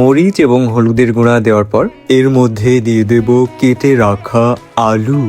মরিচ এবং হলুদের গুঁড়া দেওয়ার পর এর মধ্যে দিয়ে দেব কেটে রাখা আলু।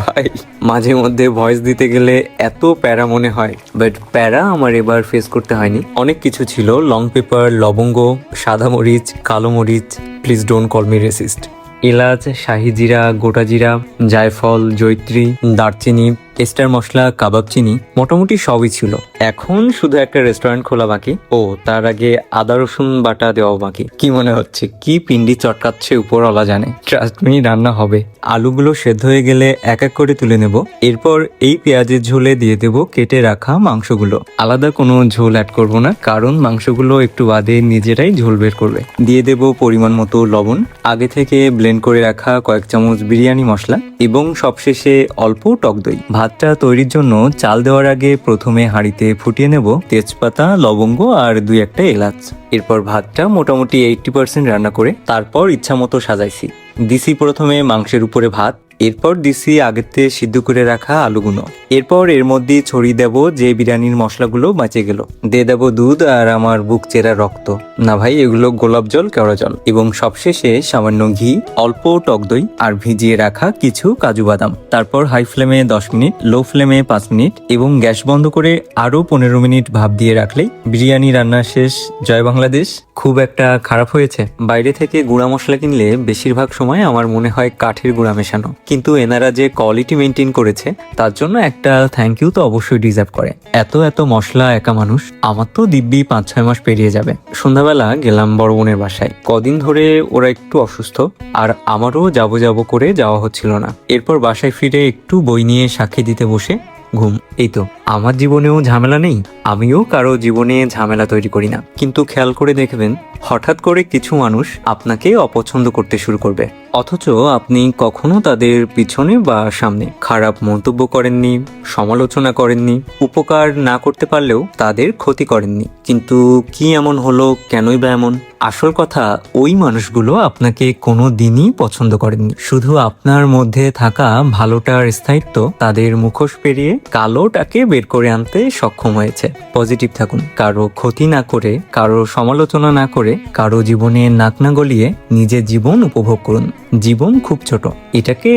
ভাই মাঝে মধ্যে ভয়েস দিতে গেলে এত প্যারা মনে হয়, বাট প্যারা আমার এবার ফেস করতে হয়নি। অনেক কিছু ছিল, লং পেপার, লবঙ্গ, সাদা মরিচ, কালো মরিচ, please don't call me racist, এলাচ, শাহি জিরা, গোটা জিরা, জায়ফল, জয়ত্রী, দারচিনি, স্টার মশলা, কাবাব চিনি, মোটামুটি সবই ছিল। এখন শুধু একটা রেস্টুরেন্ট খোলা বাকি। ও তার আগে আদা রসুন বাটা দেওয়া বাকি। কি মনে হচ্ছে, কি পিন্ডি চটকাচ্ছে উপরওয়ালা জানে। ট্রাস্ট মি, রান্না হবে। আলুগুলো সেদ্ধ হয়ে গেলে এক এক করে তুলে নেব। এরপর এই পেঁয়াজের ঝোলে দিয়ে দেব কেটে রাখা মাংসগুলো। আলাদা কোনো ঝোল অ্যাড করব না, কারণ মাংসগুলো একটু বাদে নিজেরাই ঝোল বের করবে। দিয়ে দেব পরিমাণ মতো লবণ, আগে থেকে ব্লেন্ড করে রাখা কয়েক চামচ বিরিয়ানি মশলা এবং সবশেষে অল্প টক দই। ভাতটা তৈরির জন্য চাল দেওয়ার আগে প্রথমে হাঁড়িতে ফুটিয়ে নেব তেজপাতা, লবঙ্গ আর 2-1টা এলাচ। এরপর ভাতটা মোটামুটি 80% রান্না করে তারপর ইচ্ছা মতো সাজাইছি। দিছি প্রথমে মাংসের উপরে ভাত, এরপর দিছি আগের থেকে সিদ্ধ করে রাখা আলুগুলো। এরপর এর মধ্যে ছড়িয়ে দেব যে বিরিয়ানির মশলাগুলো বাঁচে গেল। দিয়ে দেব দুধ আর আমার বুক চেরা রক্ত, না ভাই এগুলো গোলাপ জল, কেওড়া জল, এবং সবশেষে সামান্য ঘি, অল্প টক দই আর ভিজিয়ে রাখা কিছু কাজু বাদাম। তারপর হাই ফ্লেমে 10 মিনিট, লো ফ্লেমে 5 মিনিট এবং গ্যাস বন্ধ করে আরো 15 মিনিট ভাপ দিয়ে রাখলেই বিরিয়ানি রান্না শেষ। জয় বাংলাদেশ। খুব একটা খারাপ হয়েছে? বাইরে থেকে গুঁড়া মশলা কিনলে বেশিরভাগ সময় আমার মনে হয় কাঠের গুঁড়া মেশানো, কিন্তু এনারা যে কোয়ালিটি মেনটেন করেছে তার জন্য একটা থ্যাংক ইউ তো অবশ্যই ডিজার্ভ করে। এত মশলা একা মানুষ, আমার তো দিব্যি 5-6 মাস পেরিয়ে যাবে। সন্ধ্যাবেলা গেলাম বড় বোনের বাসায়। কদিন ধরে ওরা একটু অসুস্থ আর আমারও যাব করে যাওয়া হচ্ছিল না। এরপর বাসায় ফিরে একটু বই নিয়ে সাক্ষী দিতে বসে ঘুম। এই তো, আমার জীবনেও ঝামেলা নেই, আমিও কারো জীবনে ঝামেলা তৈরি করি না। কিন্তু খেয়াল করে দেখবেন, হঠাৎ করে কিছু মানুষ আপনাকে অপছন্দ করতে শুরু করবে, অথচ আপনি কখনো তাদের পিছনে বা সামনে খারাপ মন্তব্য করেননি, সমালোচনা করেননি, উপকার না করতে পারলেও তাদের ক্ষতি করেননি। কিন্তু কি এমন হলো, কেনই বা এমন? আসল কথা, ওই মানুষগুলো আপনাকে কোনো দিনই পছন্দ করেননি। শুধু আপনার মধ্যে থাকা ভালোটার স্থায়িত্ব তাদের মুখোশ পেরিয়ে কালোটাকে বের করে আনতে সক্ষম হয়েছে। পজিটিভ থাকুন, কারো ক্ষতি না করে, কারো সমালোচনা না করে, কারো জীবনে নাক না গলিয়ে নিজের জীবন উপভোগ করুন। জীবন খুব ছোট, এটাকে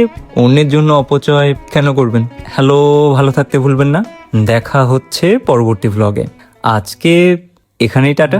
অন্যের জন্য অপচয় কেন করবেন? হ্যালো, ভালো থাকতে ভুলবেন না। দেখা হচ্ছে পরবর্তী ভ্লগে। আজকে এখানেই টাটা।